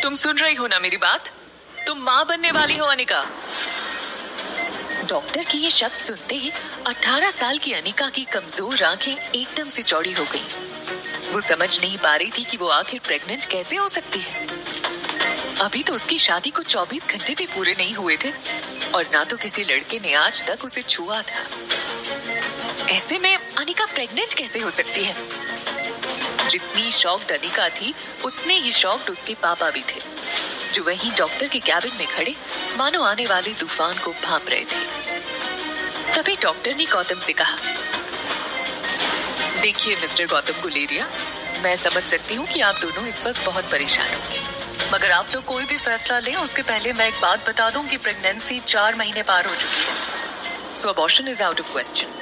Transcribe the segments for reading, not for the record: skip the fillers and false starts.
तुम सुन रही हो ना मेरी बात? तुम माँ बनने वाली हो अनिका। डॉक्टर की ये शब्द सुनते ही 18 साल की अनिका की कमजोर आंखें एकदम से चौड़ी हो गईं। वो समझ नहीं पा रही थी कि वो आखिर प्रेग्नेंट कैसे हो सकती है। अभी तो उसकी शादी को 24 घंटे भी पूरे नहीं हुए थे और ना तो किसी लड़के ने आज तक उसे छुआ था। ऐसे में अनिका प्रेग्नेंट कैसे हो सकती है? जितनी शॉक्ड अनिका थी उतने ही शॉक्ड उसके पापा भी थे, जो वहीं डॉक्टर के कैबिन में खड़े मानो आने वाले तूफान को भांप रहे थे। तभी डॉक्टर ने गौतम से कहा, देखिए मिस्टर गौतम गुलेरिया, मैं समझ सकती हूँ कि आप दोनों इस वक्त बहुत परेशान होंगे, मगर आप लोग कोई भी फैसला लें उसके पहले मैं एक बात बता दूं कि प्रेगनेंसी 4 महीने पार हो चुकी है, so abortion is out of question.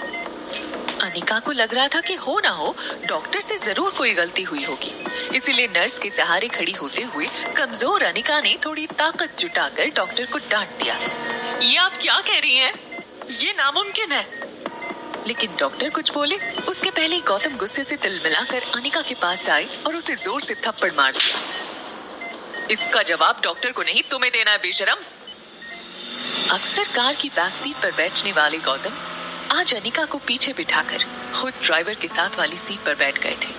Anika को लग रहा था कि हो ना हो डॉक्टर से जरूर कोई गलती हुई होगी, इसीलिए नर्स के सहारे खड़ी होते हुए कमजोर अनिका ने थोड़ी ताकत जुटाकर डॉक्टर को डांट दिया, ये आप क्या कह रही हैं? ये नामुमकिन है। लेकिन डॉक्टर कुछ बोले उसके पहले ही गौतम गुस्से से तिलमिलाकर अनिका के पास आए और उसे जोर से थप्पड़ मार दिया। इसका जवाब डॉक्टर को नहीं तुम्हें देना है बेशरम। अक्सर कार की बैक सीट पर बैठने वाले गौतम आज अनिका को पीछे बिठाकर खुद ड्राइवर के साथ वाली सीट पर बैठ गए थे,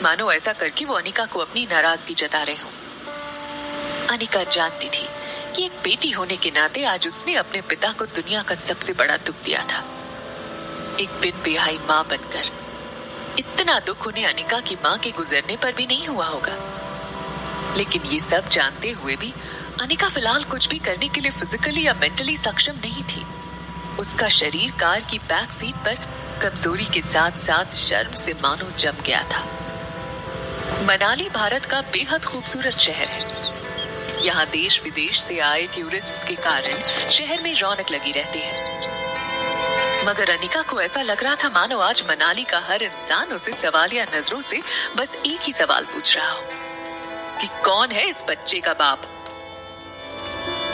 मानो ऐसा करके वो अनिका को अपनी नाराजगी जता रहे हों। अनिका जानती थी कि एक बेटी होने के नाते आज उसने अपने पिता को दुनिया का सबसे बड़ा दुख दिया था। एक बिन बेहाई माँ बनकर इतना दुख उन्हें अनिका की माँ के गुजरने पर भी नहीं हुआ होगा। लेकिन ये सब जानते हुए भी अनिका फिलहाल कुछ भी करने के लिए फिजिकली या मेंटली सक्षम नहीं थी। उसका शरीर कार की बैक सीट पर कमजोरी के साथ साथ शर्म से मानो जम गया था। मनाली भारत का बेहद खूबसूरत शहर है। यहाँ देश विदेश से आए टूरिस्ट्स के कारण शहर में रौनक लगी रहती है, मगर अनिका को ऐसा लग रहा था मानो आज मनाली का हर इंसान उसे सवालिया नजरों से बस एक ही सवाल पूछ रहा हो कि कौन है इस बच्चे का बाप।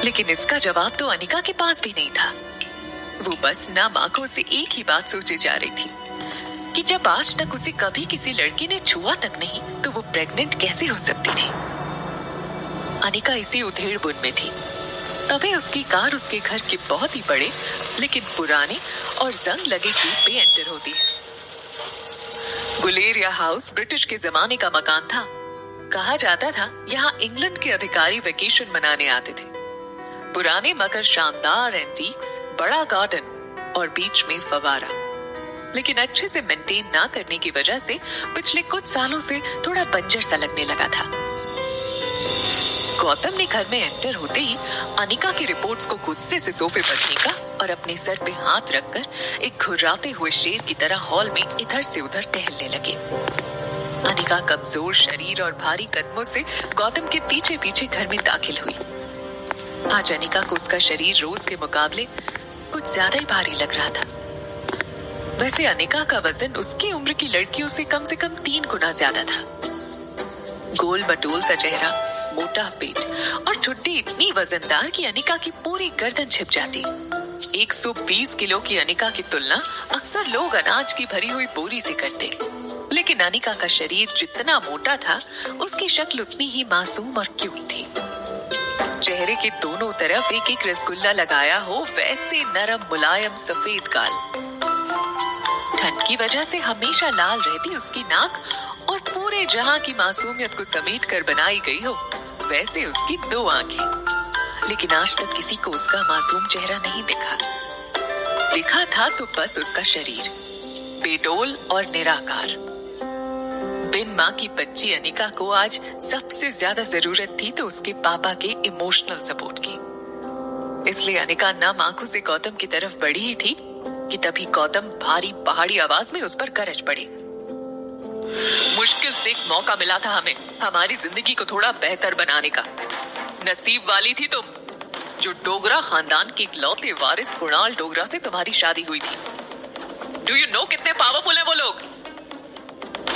लेकिन इसका जवाब तो अनिका के पास भी नहीं था। वो बस नाम आंखों से एक ही बात सोचे जा रही थी कि जब आज तक उसे कभी किसी लड़के ने छुआ तक नहीं तो वो प्रेग्नेंट कैसे हो सकती थी। अनिका इसी उधेड़-बुन में थी। तभी उसकी कार उसके घर के बहुत ही बड़े लेकिन पुराने और जंग लगे गेट पे एंटर होती है। गुलेरिया हाउस ब्रिटिश के जमाने का मकान था। कहा जाता था यहाँ इंग्लैंड के अधिकारी वेकेशन मनाने आते थे। पुराने मगर शानदार एंटीक्स, बड़ा गार्डन और बीच में फवारा, लेकिन अच्छे से मेंटेन ना करने की वजह से पिछले कुछ सालों से थोड़ा बंजर सा लगने लगा था। गौतम ने घर में एंटर होते ही अनिका की रिपोर्ट्स को गुस्से से सोफे पर फेंका और अपने सर पे हाथ रखकर एक घुर्राते हुए शेर की तरह हॉल में इधर से उधर टहलने लगे। अनिका कमजोर शरीर और भारी कदमों से गौतम के पीछे पीछे घर में दाखिल हुई। आज अनिका को उसका शरीर रोज के मुकाबले कुछ ज्यादा ही भारी लग रहा था। वैसे अनिका का वजन उसकी उम्र की लड़कियों से कम 3 गुना ज्यादा था। गोल मटोल सा चेहरा, मोटा पेट और ठुड्डी इतनी वजनदार कि अनिका की पूरी गर्दन छिप जाती। 120 किलो की अनिका की तुलना अक्सर लोग अनाज की भरी हुई बोरी से करते, लेकिन अनिका का शरीर जितना मोटा था उसकी शक्ल उतनी ही मासूम और क्यूट थी। चेहरे के दोनों तरफ एक एक रसगुल्ला लगाया हो वैसे नरम मुलायम सफेद गाल। ठंड की वजह से हमेशा लाल रहती उसकी नाक और पूरे जहां की मासूमियत को समेट कर बनाई गई हो वैसे उसकी 2 आंखें। लेकिन आज तक किसी को उसका मासूम चेहरा नहीं दिखा था तो बस उसका शरीर बेडोल और निराकार। बिन माँ की बच्ची अनिका को आज सबसे ज्यादा जरूरत थी तो उसके पापा के इमोशनल सपोर्ट की। इसलिए अनिका नम आंखों से गौतम की तरफ बढ़ी ही थी कि तभी गौतम भारी पहाड़ी आवाज में उस पर गरज पड़े। मुश्किल से एक मौका मिला था हमें हमारी जिंदगी को थोड़ा बेहतर बनाने का। नसीब वाली थी तुम जो डोगरा खानदान के इकलौते वारिस कुणाल डोगरा से तुम्हारी शादी हुई थी। डू यू नो कितने पावरफुल हैं वो लोग?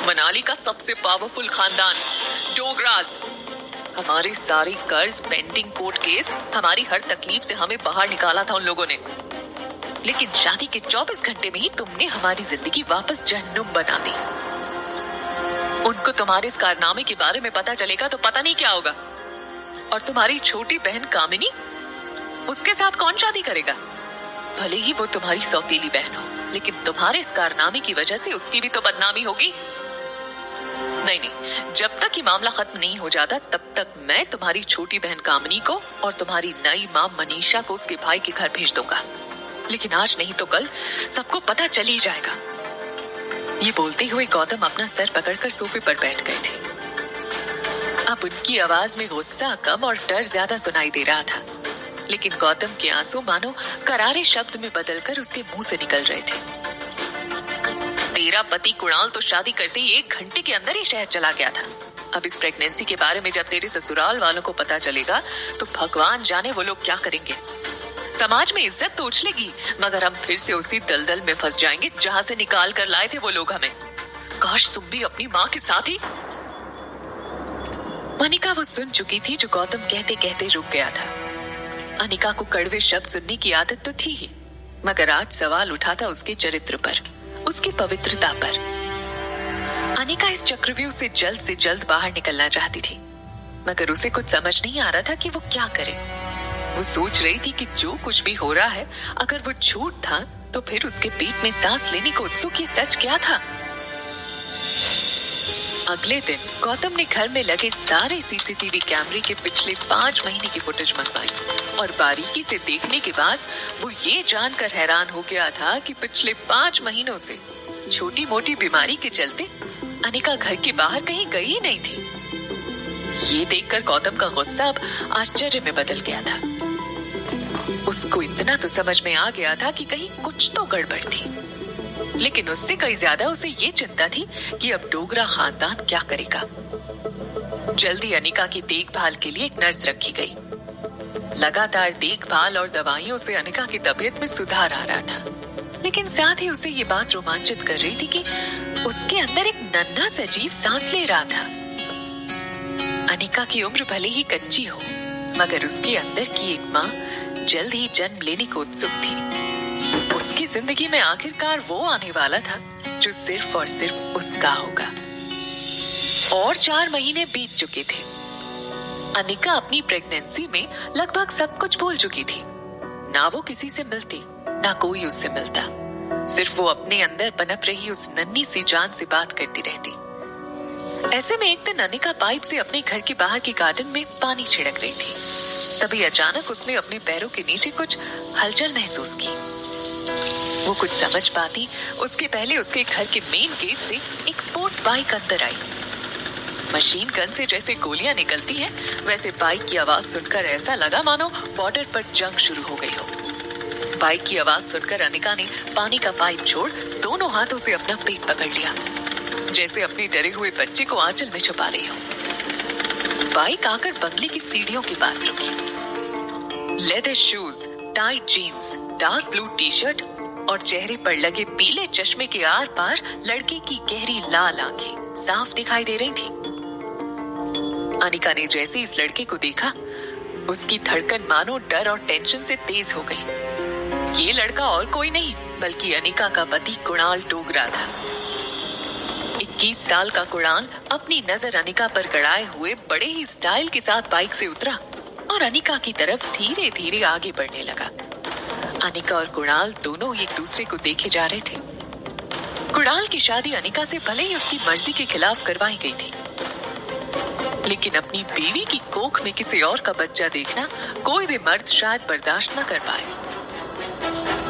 मनाली का सबसे पावरफुल खानदान डोगराज। हमारे सारे कर्ज, पेंडिंग कोर्ट केस, हमारी हर तकलीफ से हमें बाहर निकाला था उन लोगों ने। लेकिन शादी के 24 घंटे में ही तुमने हमारी जिंदगी वापस जहन्नुम बना दी। उनको तुम्हारे इस कारनामे के बारे में पता चलेगा तो पता नहीं क्या होगा। और तुम्हारी छोटी बहन कामिनी, उसके साथ कौन शादी करेगा? भले ही वो तुम्हारी सौतेली बहन हो, लेकिन तुम्हारे इस कारनामे की वजह से उसकी भी तो बदनामी होगी। नहीं नहीं, जब तक ये मामला खत्म नहीं हो जाता तब तक मैं तुम्हारी छोटी बहन कामिनी को और तुम्हारी नई माँ मनीषा को उसके भाई के घर भेज दूंगा। लेकिन आज नहीं तो कल सबको पता चल ही जाएगा। ये बोलते हुए गौतम अपना सर पकड़कर सोफे पर बैठ गए थे। अब उनकी आवाज में गुस्सा कम और डर ज्यादा सुनाई दे रहा था, लेकिन गौतम के आंसू मानो करारे शब्द में बदलकर उसके मुंह से निकल रहे थे। तेरा पति कुणाल तो शादी करते ही 1 घंटे के अंदर ही शहर चला गया था। अब इस प्रेगनेंसी के बारे में जब तेरे ससुराल वालों को पता चलेगा तो भगवान जाने वो लोग क्या करेंगे। समाज में इज्जत तो उछलेगी, मगर हम फिर से उसी दलदल में फंस जाएंगे जहां से निकाल कर लाए थे वो लोग हमें। काश तुम भी अपनी माँ के साथ ही। अनिका वो सुन चुकी थी जो गौतम कहते कहते रुक गया था। अनिका को कड़वे शब्द सुनने की आदत तो थी ही, मगर आज सवाल उठा था उसके चरित्र पर, उसकी पवित्रता पर। अनिका इस चक्रव्यूह से जल्द बाहर निकलना चाहती थी, मगर उसे कुछ समझ नहीं आ रहा था कि वो क्या करे। वो सोच रही थी कि जो कुछ भी हो रहा है, अगर वो झूठ था तो फिर उसके पेट में सांस लेने को उत्सुक ये सच क्या था। अगले दिन गौतम ने घर में लगे सारे सीसीटीवी कैमरे के पिछले 5 महीने की फुटेज मंगवाई और बारीकी से देखने के बाद वो ये जानकर हैरान हो गया था कि पिछले 5 महीनों से छोटी मोटी बीमारी के चलते अनिका घर के बाहर कहीं गई ही नहीं थी। ये देखकर गौतम का गुस्सा अब आश्चर्य में बदल गया था। उसको इतना तो समझ में आ गया था कि कहीं कुछ तो गड़बड़ थी, लेकिन उससे कहीं ज्यादा उसे ये चिंता थी कि अब डोगरा खानदान क्या करेगा। जल्दी अनिका की देखभाल के लिए एक नर्स रखी गई। लगातार देखभाल और दवाइयों से अनिका की तबीयत में सुधार आ रहा था, लेकिन साथ ही उसे ये बात रोमांचित कर रही थी कि उसके अंदर एक नन्हा सजीव सांस ले रहा था। अनिका की उम्र भले ही कच्ची हो, मगर उसके अंदर की एक माँ जल्द ही जन्म लेने को उत्सुक थी। उसकी जिंदगी में आखिरकार वो आने वाला था जो सिर्फ और सिर्फ उसका होगा। और 4 महीने बीत चुके थे। अनिका अपनी प्रेगनेंसी में लगभग सब कुछ भूल चुकी थी। ना वो किसी से मिलती, ना कोई उससे मिलता। सिर्फ वो अपने अंदर पनप रही उस नन्ही सी जान से बात करती रहती। ऐसे में एक दिन अनिका पाइप से अपने घर के बाहर के गार्डन में पानी छिड़क रही थी। तभी अचानक उसने अपने पैरों के नीचे कुछ हलचल महसूस की। वो कुछ समझ पाती उसके पहले उसके घर के मेन गेट से एक स्पोर्ट्स बाइक अंदर आई। मशीन गन से जैसे गोलियां निकलती हैं, वैसे बाइक की आवाज सुनकर ऐसा लगा मानो बॉर्डर पर जंग शुरू हो गई हो। बाइक की आवाज सुनकर अनिका ने पानी का पाइप छोड़ दोनों हाथों से अपना पेट पकड़ लिया, जैसे अपने डरे हुए बच्चे को आंचल में छुपा रही हो। बाइक आकर बंगले की सीढ़ियों के पास रुकी। Leather shoes, tight jeans, dark blue T shirt और चेहरे पर लगे पीले चश्मे के आर पार लड़के की गहरी लाल आंखें साफ दिखाई दे रही थी। अनिका ने जैसे इस लड़के को देखा, उसकी धड़कन मानो डर और टेंशन से तेज हो गई। ये लड़का और कोई नहीं बल्कि अनिका का पति कुणाल डोगरा था। 21 साल का कुणाल अपनी नजर अनिका पर गड़ाए हुए बड़े ही स्टाइल के साथ बाइक से उतरा और अनिका की तरफ धीरे धीरे आगे बढ़ने लगा। अनिका और कुणाल दोनों एक दूसरे को देखे जा रहे थे। कुणाल की शादी अनिका से भले ही उसकी मर्जी के खिलाफ करवाई गई थी, लेकिन अपनी बीवी की कोख में किसी और का बच्चा देखना कोई भी मर्द शायद बर्दाश्त न कर पाए।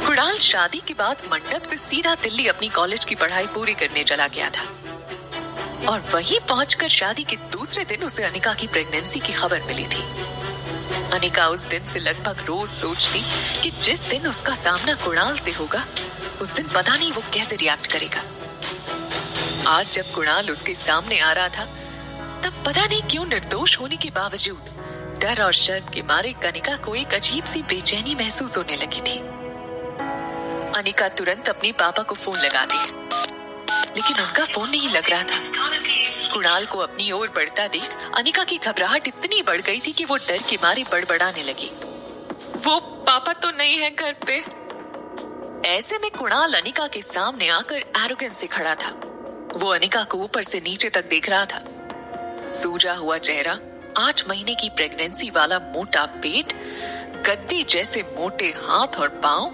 कुणाल शादी के बाद मंडप से सीधा दिल्ली अपनी कॉलेज की पढ़ाई पूरी करने चला गया था और वहीं पहुंचकर शादी के दूसरे दिन उसे अनिका की प्रेगनेंसी की खबर मिली थी। अनिका उस दिन से लगभग रोज सोचती कि जिस दिन उसका सामना कुणाल से होगा, उस दिन पता नहीं वो कैसे रिएक्ट करेगा। आज जब कुणाल उसके सामने आ रहा था, तब पता नहीं क्यों निर्दोष होने के बावजूद डर और शर्म के मारे अनिका को एक अजीब सी बेचैनी महसूस होने लगी थी। अनिका तुरंत अपने पापा को फोन लगाती है, लेकिन उनका फोन नहीं लग रहा था। कुणाल को अपनी ओर बढ़ता देख अनिका की घबराहट इतनी बढ़ गई थी कि वो डर के मारे बड़बड़ाने लगी। वो पापा तो नहीं है घर पे। ऐसे में कुणाल अनिका के सामने आकर एरोगेंस से खड़ा था। वो अनिका को ऊपर से नीचे तक देख रहा था। सूजा हुआ चेहरा, 8 महीने की प्रेगनेंसी वाला मोटा पेट, गद्दी जैसे मोटे हाथ और पांव।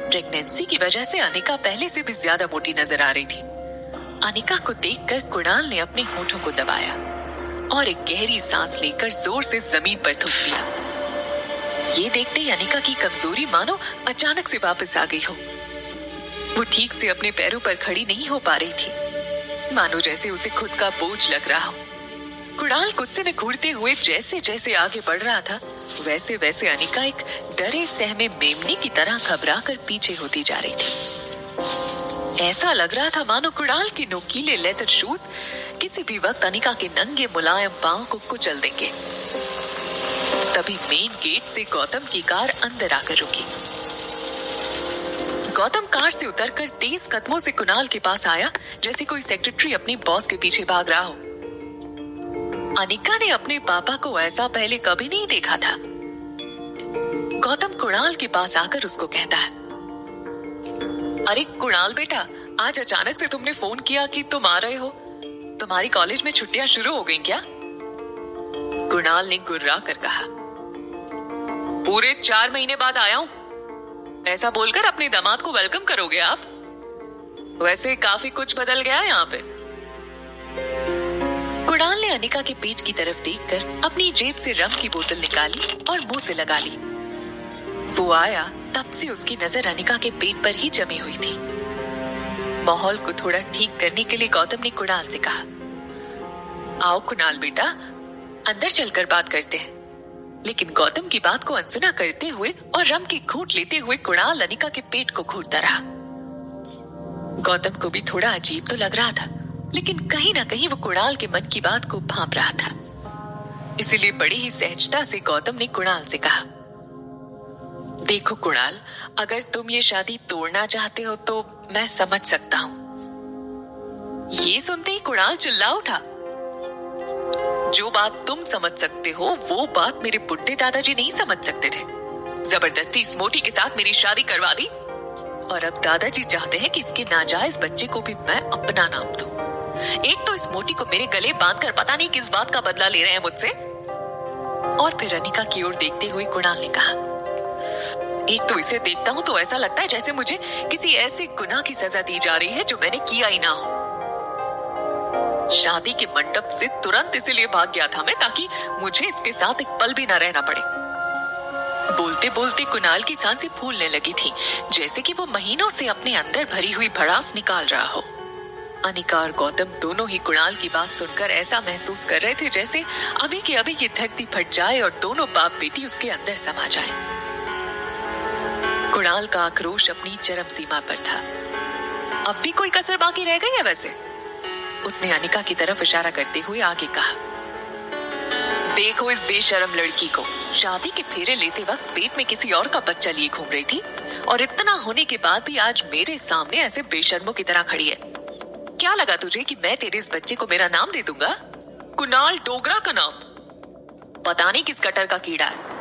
प्रेगनेंसी की वजह से अनिका पहले से भी ज्यादा मोटी नजर आ रही थी। अनिका को देखकर कुणाल ने अपने होठों को दबाया और एक गहरी सांस लेकर जोर से जमीन पर थूक दिया। ये देखते ही अनिका की कमजोरी मानो अचानक से वापस आ गई हो। वो ठीक से अपने पैरों पर खड़ी नहीं हो पा रही थी, मानो जैसे उसे खुद का बोझ लग रहा हो। कुणाल गुस्से में घूरते हुए जैसे जैसे आगे बढ़ रहा था, वैसे वैसे अनिका एक डरे सहमे मेमने की तरह घबरा कर पीछे होती जा रही थी। ऐसा लग रहा था मानो कुणाल के नोकीले लेदर शूज किसी भी वक्त अनिका के नंगे मुलायम पांव को कुचल देंगे। तभी मेन गेट से गौतम की कार अंदर आकर रुकी। गौतम कार से उतरकर तेज कदमों से कुणाल के पास आया, जैसे कोई सेक्रेटरी अपनी बॉस के पीछे भाग रहा हो। अनिका ने अपने पापा को ऐसा पहले कभी नहीं देखा था। गौतम कुणाल के पास आकर उसको कहता है, अरे कुणाल बेटा, आज अचानक से तुमने फोन किया कि तुम आ रहे हो। तुम्हारी कॉलेज में छुट्टियां शुरू हो गई क्या? कुणाल ने गुर्रा कर कहा, पूरे 4 महीने बाद आया हूं। ऐसा बोलकर अपने दामाद को वेलकम करोगे आप? वैसे काफी कुछ बदल गया है यहाँ पे। कुणाल ने अनिका के पेट की तरफ देखकर अपनी जेब से रम की बोतल निकाली और मुंह से लगा ली। वो आया तब से उसकी नजर अनिका के पेट पर ही जमी हुई थी। माहौल को थोड़ा ठीक करने के लिए गौतम ने कुणाल से कहा, आओ कुणाल बेटा, अंदर चलकर बात करते हैं। लेकिन गौतम की बात को अनसुना करते हुए और रम की घूंट लेते हुए कुणाल अनिका के पेट को घूरता रहा। गौतम को भी थोड़ा अजीब तो लग रहा था, लेकिन कहीं ना कहीं वो कुणाल के मन की बात को भांप रहा था। इसीलिए बड़ी ही सहजता से गौतम ने कुणाल से कहा, देखो कुणाल, अगर तुम ये शादी तोड़ना चाहते हो तो मैं समझ सकता हूं। ये सुनते ही कुणाल चिल्ला उठा, जो बात तुम समझ सकते हो वो बात मेरे बुढ़े दादाजी नहीं समझ सकते थे। जबरदस्ती इस मोटी के साथ मेरी शादी करवा दी और अब दादाजी चाहते हैं कि इसके नाजायज बच्चे को भी मैं अपना नाम दूं। एक तो इस मोटी को मेरे गले बांधकर पता नहीं किस बात का बदला ले रहे हैं मुझसे। और फिर अनिका की ओर देखते हुए कुणाल ने कहा, एक तो इसे देखता हूं तो ऐसा लगता है जैसे मुझे किसी ऐसे गुनाह की सजा दी जा रही है जो मैंने किया ही ना हो। शादी के मंडप से तुरंत इसीलिए भाग गया था मैं, ताकि मुझे इसके साथ एक पल भी ना रहना पड़े। बोलते बोलते कुणाल की सांसें फूलने लगी थी, जैसे कि वो महीनों से अपने अंदर भरी हुई भड़ास निकाल रहा हो। अनिका और गौतम दोनों ही कुणाल की बात सुनकर ऐसा महसूस कर रहे थे जैसे अभी के अभी ये धरती फट जाए और दोनों बाप बेटी उसके अंदर समा जाए। कुणाल का आक्रोश अपनी चरम सीमा पर था। अब भी कोई कसर बाकी रह गई है वैसे? उसने अनिका की तरफ इशारा करते हुए आगे कहा, देखो इस बेशरम लड़की को, शादी के फेरे लेते वक्त पेट में किसी और का बच्चा लिए घूम रही थी और इतना होने के बाद भी आज मेरे सामने ऐसे बेशर्मों की तरह खड़ी है। क्या लगा तुझे कि मैं तेरे इस बच्चे को मेरा नाम दे दूंगा? कुणाल डोगरा का नाम? पता नहीं किस कटर का कीड़ा है।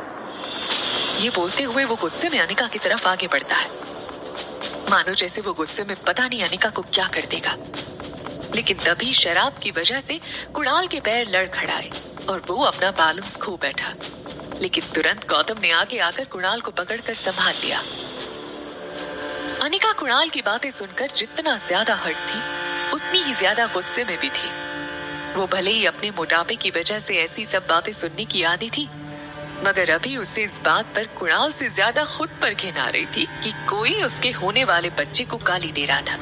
ये बोलते हुए वो गुस्से में अनिका की तरफ आगे बढ़ता है, मानो जैसे वो गुस्से में पता नहीं अनिका को क्या कर देगा। लेकिन तभी शराब की वजह से कुणाल के पैर लड़खड़ाए और वो अपना बैलेंस खो बैठा। लेकिन तुरंत गौतम ने आगे आकर कुणाल को पकड़कर संभाल लिया। अनिका कुणाल की बातें सुनकर जितना ज्यादा हर्ट थी, उतनी ही ज्यादा गुस्से में भी थी। वो भले ही अपने मोटापे की वजह से ऐसी सब बातें सुनने की आदी थी, मगर अभी उसे इस बात पर कुणाल से ज्यादा खुद पर घिन आ रही थी कि कोई उसके होने वाले बच्चे को गाली दे रहा था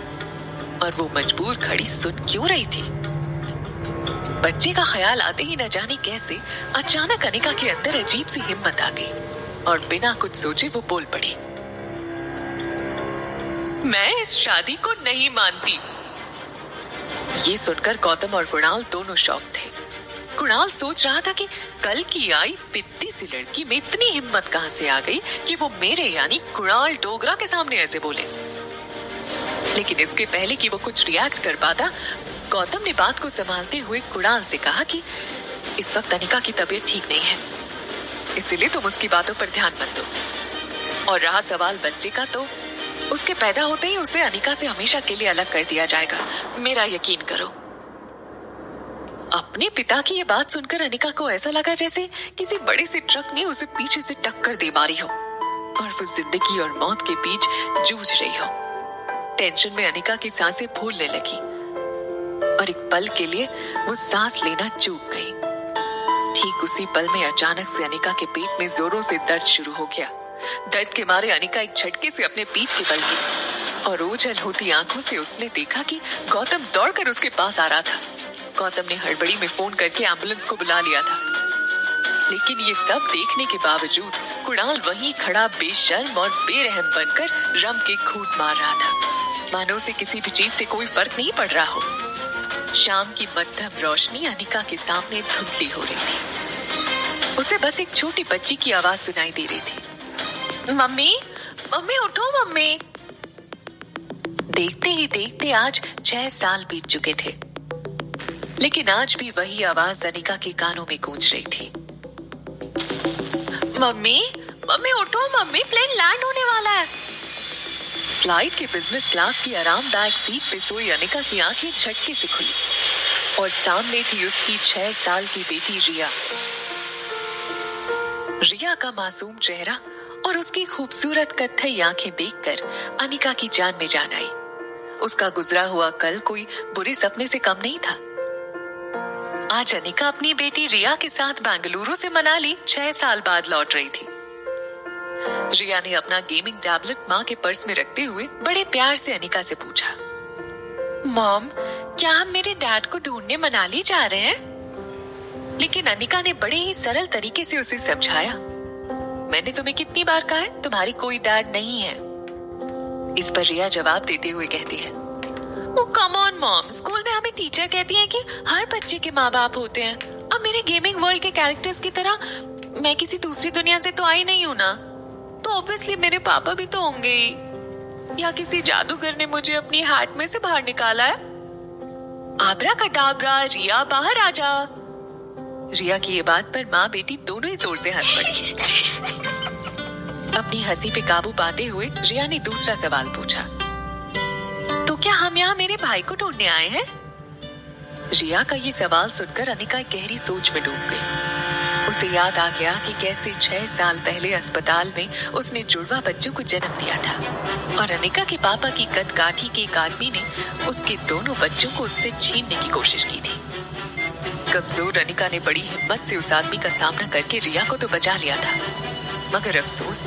और वो मजबूर खड़ी सुन क्यों रही थी। बच्चे का ख्याल आते ही न जाने कैसे अचानक अनिका के अंदर अजीब सी हिम्मत आ गई और बिना कुछ सोचे वो बोल पड़ी, मैं इस शादी को नहीं मानती। ये सुनकर गौतम और कुणाल दोनों शॉक थे। कुणाल सोच रहा था कि कल की आई पित्ती सी लड़की में इतनी हिम्मत कहां से आ गई कि वो मेरे यानी कुणाल डोगरा के सामने ऐसे बोले। लेकिन इसके पहले कि वो कुछ रिएक्ट कर पाता, गौतम ने बात को संभालते हुए कुणाल से कहा कि इस वक्त अनिका की तबीयत ठीक नहीं है, इसीलिए तुम उसकी बातों पर ध्यान मत दो। और रहा सवाल बच्चे का, तो उसके पैदा होते ही उसे अनिका से हमेशा के लिए अलग कर दिया जाएगा, मेरा यकीन करो। अपने पिता की ये बात सुनकर अनिका को ऐसा लगा जैसे किसी बड़े से ट्रक ने उसे पीछे से टक्कर दे मारी हो और वो जिंदगी और मौत के बीच जूझ रही हो। टेंशन में अनिका की सांसें फूलने लगी और एक पल के लिए वो सांस लेना चूक गई। ठीक उसी पल में अचानक से अनिका के पेट में जोरों से दर्द शुरू हो गया। दर्द के मारे अनिका एक झटके से अपने पीठ के बल गिरी और ओझल होती आंखों से उसने देखा कि गौतम दौड़कर उसके पास आ रहा था। गौतम ने हड़बड़ी में फोन करके एम्बुलेंस को बुला लिया था, लेकिन ये सब देखने के बावजूद कुणाल वहीं खड़ा बेशर्म और बेरहम बनकर रम के खूंट मार रहा था, मानो उसे किसी भी चीज से कोई फर्क नहीं पड़ रहा हो। शाम की मध्यम रोशनी अनिका के सामने धुंधली हो रही थी। उसे बस एक छोटी बच्ची की आवाज सुनाई दे रही थी, मम्मी मम्मी उठो मम्मी। देखते ही देखते आज 6 साल बीत चुके थे, लेकिन आज भी वही आवाज अनिका के कानों में गूंज रही थी, मम्मी मम्मी उठो मम्मी, प्लेन लैंड होने वाला है। फ्लाइट के बिजनेस क्लास की आरामदायक सीट पे सोई अनिका की आंखें झटके से खुली और सामने थी उसकी 6 साल की बेटी रिया। रिया का मासूम चेहरा और उसकी खूबसूरत कत्थई आंखें देखकर अनिका की जान में जान आई। उसका गुजरा हुआ कल कोई बुरे सपने से कम नहीं था। आज अनिका अपनी बेटी रिया के साथ बेंगलुरु से मनाली 6 साल बाद लौट रही थी। रिया ने अपना गेमिंग टैबलेट माँ के पर्स में रखते हुए बड़े प्यार से अनिका से पूछा, मॉम क्या हम मेरे डैड को ढूंढने मनाली जा रहे हैं? लेकिन अनिका ने बड़े ही सरल तरीके से उसे समझाया, मैंने तुम्हें कितनी बार कहा है तुम्हारी कोई डैड नहीं है। इस पर रिया जवाब देते हुए कहती है, ओ कम ऑन मॉम, स्कूल में हमें टीचर कहती है कि हर बच्चे के माँ बाप होते हैं। अब मेरे गेमिंग वर्ल्ड के कैरेक्टर्स की तरह मैं किसी दूसरी दुनिया से तो आई नहीं हूँ ना, तो ऑब्वियसली मेरे पापा भी तो होंगे ही, या किसी जादूगर ने मुझे अपनी हैट में से बाहर निकाला है। आबरा कटाबरा, रिया बाहर आ जा। रिया की ये बात पर माँ बेटी दोनों ही जोर से हंस पड़ी। अपनी हंसी पे काबू पाते हुए रिया ने दूसरा सवाल पूछा, तो क्या हम यहाँ मेरे भाई को ढूंढने आए हैं? रिया का ये सवाल सुनकर अनिका एक गहरी सोच में डूब गई। उसे याद आ गया कि कैसे 6 साल पहले अस्पताल में उसने जुड़वा बच्चों को जन्म दिया था और अनिका के पापा की कदकाठी के एक आदमी ने उसके दोनों बच्चों को उससे छीनने की कोशिश की थी। कमजोर अनिका ने बड़ी हिम्मत से उस आदमी का सामना करके रिया को तो बचा लिया था, मगर अफसोस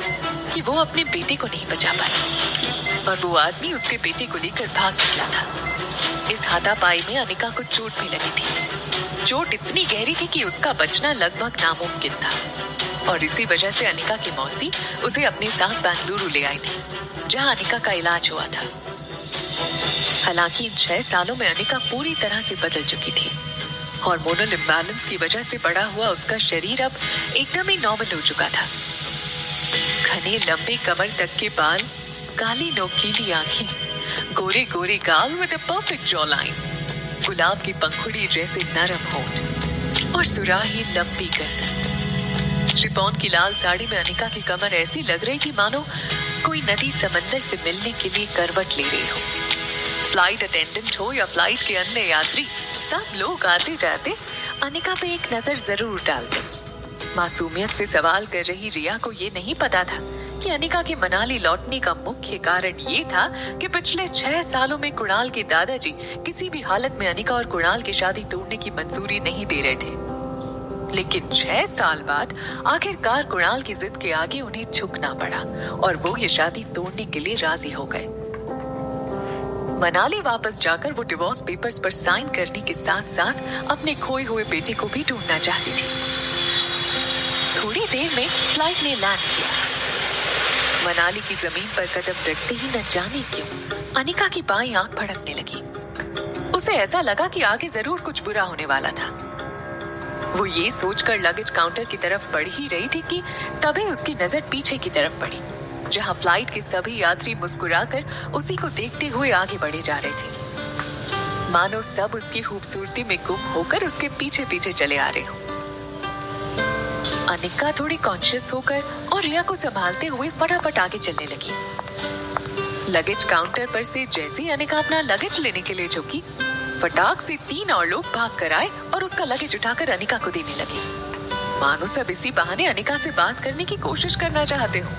कि वो अपने बेटे को नहीं बचा पाई और वो आदमी उसके बेटे को लेकर भाग निकला था। इस हाथापाई में अनिका को चोट भी लगी थी। चोट इतनी गहरी थी कि उसका बचना लगभग नामुमकिन था और इसी वजह से अनिका की मौसी उसे अपने साथ बेंगलुरु ले आई थी, जहां अनिका का इलाज हुआ था। हालांकि इन 6 सालों में अनिका पूरी तरह से बदल चुकी थी। हार्मोनल इम्बैलेंस की वजह से बढ़ा हुआ उसका शरीर अब एकदम ही नॉर्मल हो चुका था। घने लंबे कमर तक के बाल, काली नोकीली आंखें, गोरे गोरे गाल with a perfect jaw line, गुलाब की पंखुड़ी जैसे नरम होंठ और सुराही लंबी गर्दन। शिफॉन की लाल साड़ी में अनिका की कमर ऐसी लग रही थी मानो कोई नदी समंदर से मिलने के लिए करवट ले रही हो। फ्लाइट अटेंडेंट हो या फ्लाइट के अन्य यात्री, सब लोग आते जाते अनिका पे एक नजर जरूर डालते। मासूमियत से सवाल कर रही रिया को ये नहीं पता था कि अनिका के मनाली लौटने का मुख्य कारण ये था कि पिछले 6 सालों में कुणाल के दादाजी किसी भी हालत में अनिका और कुणाल की शादी तोड़ने की मंजूरी नहीं दे रहे थे। लेकिन 6 साल बाद आखिरकार कुणाल की जिद के आगे उन्हें झुकना पड़ा और वो ये शादी तोड़ने के लिए राजी हो गए। मनाली वापस जाकर वो डिवोर्स पेपर्स पर साइन करने के साथ साथ अपने खोए हुए बेटे को भी ढूंढना चाहती थी। थोड़ी देर में फ्लाइट ने लैंड किया। मनाली की जमीन पर कदम रखते ही न जाने क्यों अनिका की बाईं आंख फड़कने लगी। उसे ऐसा लगा कि आगे जरूर कुछ बुरा होने वाला था। वो ये सोचकर लगेज काउंटर की तरफ बढ़ ही रही थी कि तभी उसकी नजर पीछे की तरफ पड़ी, जहां फ्लाइट के सभी यात्री मुस्कुराकर उसी को देखते हुए आगे बढ़े जा रहे थे, मानो सब उसकी खूबसूरती में गुम होकर उसके पीछे पीछे चले आ रहे हो। अनिका थोड़ी कॉन्शियस होकर और रिया को संभालते हुए फटाफट आगे चलने लगी। लगेज काउंटर पर से जैसे ही अनिका अपना लगेज लेने के लिए झुकी, फटाक से 3 और लोग भाग कर आए और उसका लगेज उठाकर अनिका को देने लगे, मानो सब इसी बहाने अनिका से बात करने की कोशिश करना चाहते हो।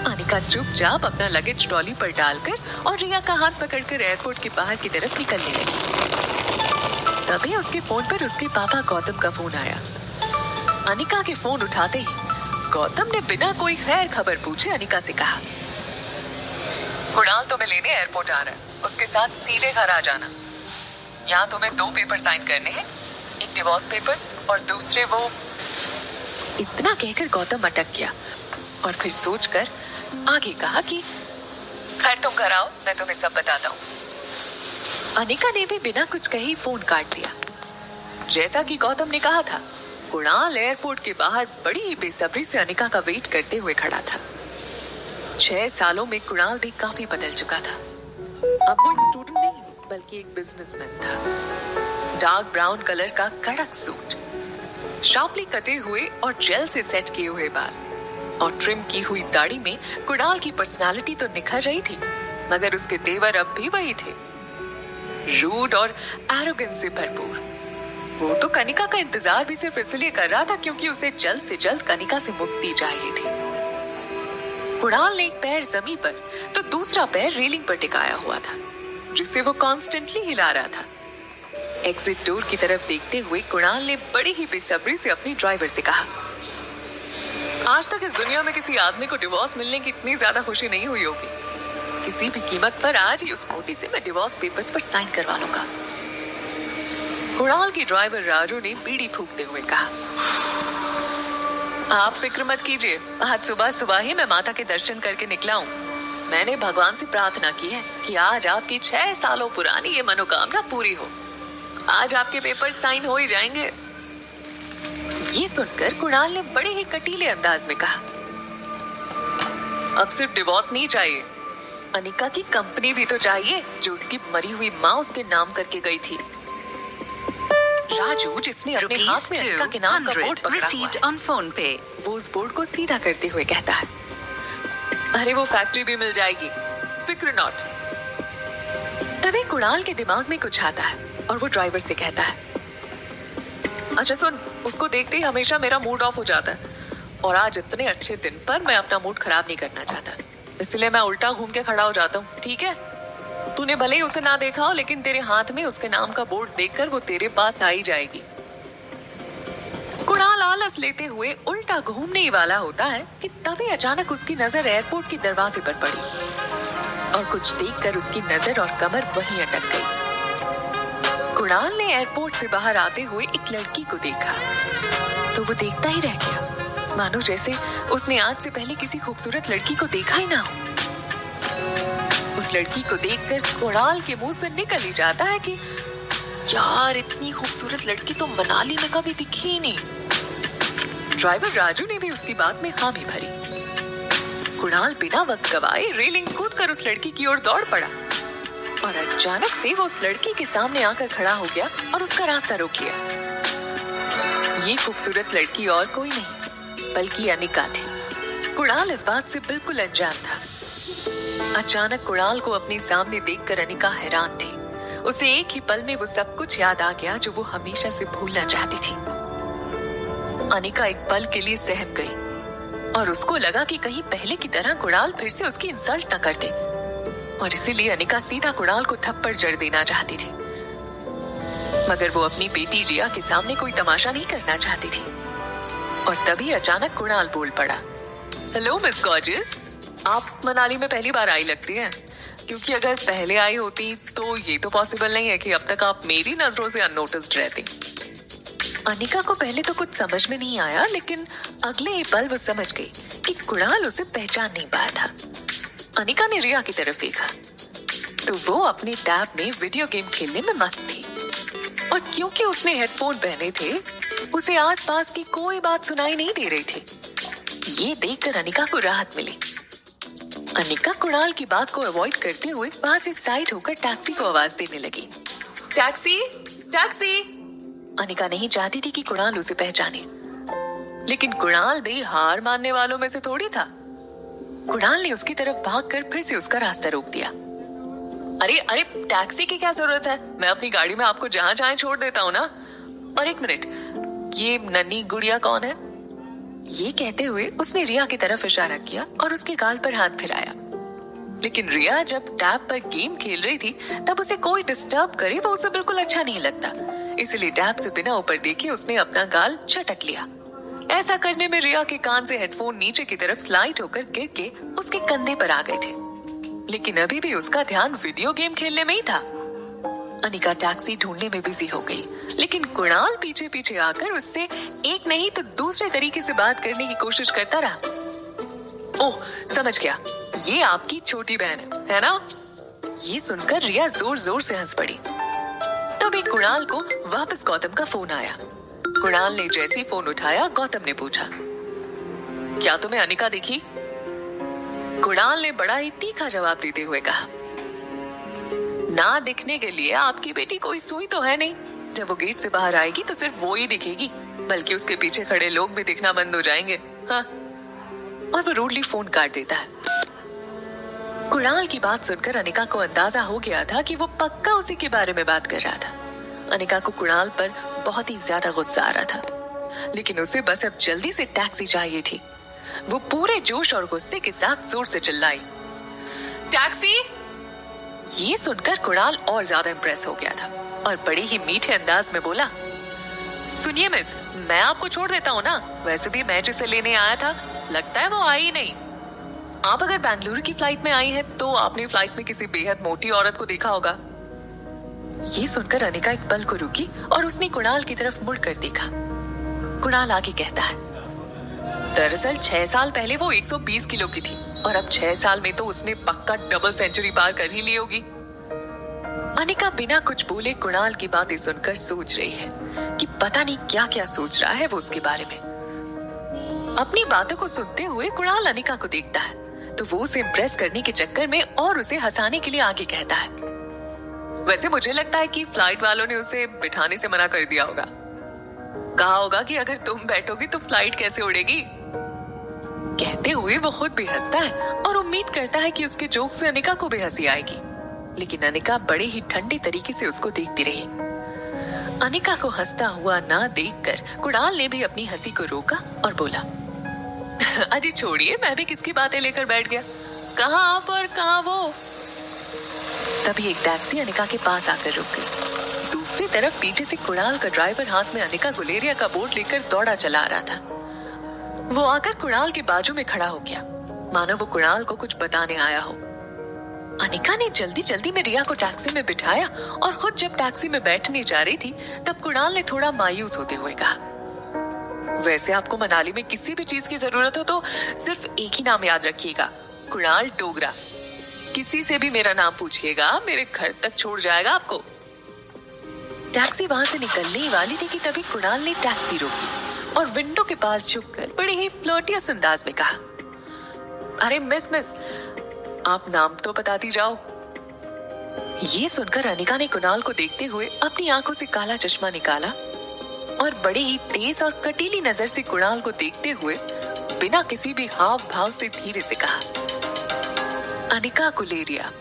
अनिका चुपचाप अपना लगेज ट्रॉली पर डालकर और रिया का हाथ पकड़कर एयरपोर्ट के बाहर की तरफ निकलने लगी। तभी उसके फोन पर उसके पापा गौतम का फोन आया। अनिका के फोन उठाते ही गौतम ने बिना कोई खैर खबर पूछे अनिका से कहा, कुणाल तुम्हें लेने एयरपोर्ट आ रहा है, उसके साथ सीधे घर आ जाना। यहाँ तुम्हें 2 पेपर साइन करने हैं, एक डिवोर्स पेपर्स और दूसरे वो। इतना कहकर गौतम अटक गया और फिर सोचकर आगे कहा कि खैर तुम घर आओ, मैं तुम्हें सब बताता हूँ। अनिका ने भी बिना कुछ कहे फोन काट दिया। जैसा कि गौतम ने कहा था, कुणाल एयरपोर्ट के बाहर बड़ी ही बेसब्री से अनिका का वेट करते हुए खड़ा था। 6 सालों में कुणाल भी काफी बदल चुका था। अब वो एक स्टूडेंट नहीं बल्कि एक बिजनेसमैन था। डार्क ब्राउन कलर का कड़क सूट, शार्पली कटे हुए और जेल से सेट किए हुए बाल और ट्रिम की हुई दाढ़ी में कुणाल की पर्सनालिटी तो निखर रही थी, मगर उसके तेवर अब भी वही थे, रूड और एरोगेंस से भरपूर। वो तो कनिका का इंतजार भी सिर्फ इसलिए कर रहा था क्योंकि उसे जल्द से जल्द कनिका से मुक्ति चाहिए थी। कुणाल ने एक पैर जमीन पर तो दूसरा पैर रेलिंग पर टिकाया हुआ था, जिसे वो कॉन्स्टेंटली हिला रहा था। एग्जिट डोर की तरफ देखते हुए कुणाल ने बड़ी ही बेसब्री से अपने ड्राइवर से कहा, आज तक इस दुनिया में किसी आदमी को डिवोर्स मिलने की इतनी ज्यादा खुशी नहीं हुई होगी। किसी भी कीमत पर आज ही उस मोटी से मैं डिवोर्स पेपर्स पर साइन करवा लूंगा। कुणाल के ड्राइवर राजू ने बीड़ी फूंकते हुए कहा, आप फिक्र मत कीजिए, आज सुबह सुबह ही मैं माता के दर्शन करके निकला हूँ। मैंने भगवान से प्रार्थना की है कि आज आपकी 6 सालों पुरानी ये मनोकामना पूरी हो। आज आपके पेपर साइन हो ही जाएंगे। ये सुनकर कुणाल ने बड़े ही कटीले अंदाज में कहा, अब सिर्फ डिवोर्स नहीं चाहिए, अनिका की कंपनी भी तो चाहिए जो उसकी मरी हुई माँ उसके नाम करके गई थी। राजू, जिसने अपने हाथ में अनिका के नाम का बोर्ड पकड़ा हुआ है, वो उस बोर्ड को सीधा करते हुए कहता है, अरे वो फैक्ट्री भी मिल जाएगी, फिक्र नॉट। तभी कुणाल के दिमाग में कुछ आता है और वो ड्राइवर से कहता है, अच्छा सुन, उसको देखते ही हमेशा मेरा मूड ऑफ हो जाता है और आज इतने अच्छे दिन पर मैं अपना मूड खराब नहीं करना चाहता, इसलिए मैं उल्टा घूम के खड़ा हो जाता हूँ, ठीक है? तूने भले ही उसे ना देखा हो, लेकिन तेरे हाथ में उसके नाम का बोर्ड देखकर वो तेरे पास आ ही जाएगी। कुणाल आलस लेते हुए उल्टा घूमने ही वाला होता है कि तभी अचानक उसकी नजर एयरपोर्ट के दरवाजे पर पड़ी और कुछ देखकर उसकी नजर और कमर वहीं अटक गई। कुणाल ने एयरपोर्ट से बाहर आते हुए एक लड़की को देखा तो वो देखता ही रह गया, मानो जैसे उसने आज से पहले किसी खूबसूरत लड़की को देखा ही ना हो। उस लड़की को देखकर कुणाल के मुंह से निकल ही जाता है कि यार, इतनी खूबसूरत लड़की तो मनाली में कभी दिखी ही नहीं। ड्राइवर राजू ने भी उसकी बात में हामी भरी। कुणाल बिना वक्त गवाए रेलिंग कूदकर उस लड़की की ओर दौड़ पड़ा और अचानक से वो उस लड़की के सामने आकर खड़ा हो गया और उसका रास्ता रोक लिया। ये खूबसूरत लड़की और कोई नहीं बल्कि अनिका थी। कुणाल इस बात से बिल्कुल अनजान था। अचानक कुणाल को अपने सामने देखकर अनिका हैरान थी। उसे एक ही पल में वो सब कुछ याद आ गया जो वो हमेशा से भूलना चाहती थी। अनिका एक पल के लिए सहम गई और उसको लगा कि कहीं पहले की तरह कुणाल फिर से उसकी इंसल्ट न कर दे, और इसीलिए अनिका सीधा कुणाल को थप्पड़ जड़ देना चाहती थी। मगर वो अपनी बेटी रिया के सामने कोई तमाशा नहीं करना चाहती थी। और तभी अचानक कुणाल बोल पड़ा, हेलो मिस गॉर्जियस, आप मनाली में पहली बार आई लगती हैं, क्योंकि अगर पहले आई होती तो ये तो पॉसिबल नहीं है कि अब तक आप मेरी नजरों से अननोटिस्ड रहती। अनिका को पहले तो कुछ समझ में नहीं आया, लेकिन अगले ही पल वो समझ गई कि कुणाल उसे पहचान नहीं पाया था। अनिका ने रिया की तरफ देखा तो वो अपने टैब में वीडियो गेम खेलने में मस्त थी, और क्योंकि उसने हेडफोन पहने थे उसे आसपास की कोई बात सुनाई नहीं दे रही थी। ये देखकर अनिका को राहत मिली। अनिका कुणाल की बात को अवॉइड करते हुए वहां से साइड होकर टैक्सी को आवाज देने लगी। Taxi, taxi. अनिका नहीं चाहती थी कि कुणाल उसे पहचाने, लेकिन कुणाल भी हार मानने वालों में से थोड़ी था। कुणाल ने उसकी तरफ भागकर फिर से उसका रास्ता रोक दिया। अरे अरे, टैक्सी की क्या जरूरत है, मैं अपनी गाड़ी में आपको जहाँ चाहे छोड़ देता हूँ ना। और एक मिनट, ये नन्ही गुड़िया कौन है? ये कहते हुए उसने रिया की तरफ इशारा किया और उसके गाल पर हाथ फिराया। लेकिन रिया जब टैब पर गेम खेल रही थी तब उसे कोई डिस्टर्ब करे वो उसे बिल्कुल अच्छा नहीं लगता, इसलिए टैब से बिना ऊपर देखे उसने अपना गाल झटक लिया। ऐसा करने में रिया के कान से हेडफोन नीचे की तरफ स्लाइड होकर गिर के उसके कंधे पर आ गए थे, लेकिन अभी भी उसका ध्यान वीडियो गेम खेलने में ही था। अनिका टैक्सी ढूंढने में बिजी हो गई, लेकिन कुणाल पीछे पीछे आकर उससे एक नहीं तो दूसरे तरीके से बात करने की कोशिश करता रहा। ओह, समझ गया, ये आपकी छोटी बहन है ना? ये सुनकर रिया जोर जोर से हंस पड़ी। तभी कुणाल को वापस गौतम का फोन आया। कुणाल ने जैसे ही फोन उठाया, गौतम ने पूछा, क्या तुम्हें अनिका दिखी? कुणाल ने बड़ा ही तीखा जवाब देते हुए कहा, ना दिखने के लिए आपकी बेटी कोई सुई तो है नहीं। जब वो गेट से बाहर आएगी तो सिर्फ वो ही दिखेगी, बल्कि उसके पीछे खड़े लोग भी दिखना बंद हो जाएंगे। हाँ। और वो रूडली फोन काट देता है। कुणाल की बात सुनकर अनिका को अंदाजा हो गया था कि वो पक्का उसी के बारे में बात कर रहा था। अनिका को कुणाल पर बहुत ही ज्यादा गुस्सा आ रहा था, लेकिन उसे बस अब जल्दी से टैक्सी चाहिए थी। वो पूरे जोश और गुस्से के साथ जोर से चिल्लाई, टैक्सी! ये सुनकर कुणाल और ज्यादा इंप्रेस हो गया था और बड़े ही मीठे अंदाज में बोला, सुनिए मिस, मैं आपको छोड़ देता हूँ ना। वैसे भी मैं जिसे लेने आया था लगता है वो आई ही नहीं। आप अगर बेंगलुरु की फ्लाइट में आई हैं तो आपने फ्लाइट में किसी बेहद मोटी औरत को देखा होगा। ये सुनकर अनिका एक पल को रुकी और उसने कुणाल की तरफ मुड़कर देखा। कुणाल आगे कहता है, दरअसल 6 साल पहले वो 120 किलो की थी और अब 6 साल में तो उसने पक्का डबल सेंचुरी पार कर ही ली होगी। अनिका बिना कुछ बोले कुणाल की बातें सुनकर सोच रही है कि पता नहीं क्या क्या सोच रहा है वो उसके बारे में। अपनी बातों को सुनते हुए कुणाल अनिका को देखता है तो वो उसे इम्प्रेस करने के चक्कर में और उसे हंसाने के लिए आगे कहता है, वैसे मुझे लगता है कि फ्लाइट वालों ने उसे बिठाने से मना कर दिया होगा। कहा होगा कि अगर तुम बैठोगी तो फ्लाइट कैसे उड़ेगी। कहते हुए वो खुद भी हंसता है और उम्मीद करता है कि उसके जोक से अनिका को भी हंसी आएगी, लेकिन अनिका बड़े ही ठंडे तरीके से उसको देखती रही। अनिका को हंसता हुआ ना देखकर कुणाल ने भी अपनी हंसी को रोका और बोला, अजी छोड़िए, मैं भी किसकी बातें लेकर बैठ गया। कहाँ आप और कहाँ वो। तभी एक टैक्सी अनिका के पास आकर रुक गई। दूसरी तरफ पीछे से कुणाल का ड्राइवर हाथ में अनिका गुलेरिया का बोर्ड लेकर दौड़ा चला आ रहा था। वो आकर कुणाल के बाजू में खड़ा हो गया, मानो वो कुणाल को कुछ बताने आया हो। अनिका ने जल्दी जल्दी में रिया को टैक्सी में बिठाया और खुद जब टैक्सी में बैठने जा रही थी तब कुणाल ने थोड़ा मायूस होते हुए कहा, वैसे आपको मनाली में किसी भी चीज की जरूरत हो तो सिर्फ एक ही नाम याद रखिएगा, कुणाल डोगरा। किसी से भी मेरा नाम पूछिएगा, मेरे घर तक छोड़ जाएगा आपको। टैक्सी वहां से निकलने ही वाली थी कि तभी कुणाल ने टैक्सी रोकी और विंडो के पास झुककर बड़े ही फ्लर्टियस अंदाज में कहा, अरे मिस आप नाम तो बताती जाओ। ये सुनकर अनिका ने कुणाल को देखते हुए अपनी आंखों से काला चश्मा निकाला और बड़े ही तेज और कटीली नजर से कुणाल को देखते हुए बिना किसी भी हाव भाव से धीरे से कहा, अनिका गुलेरिया।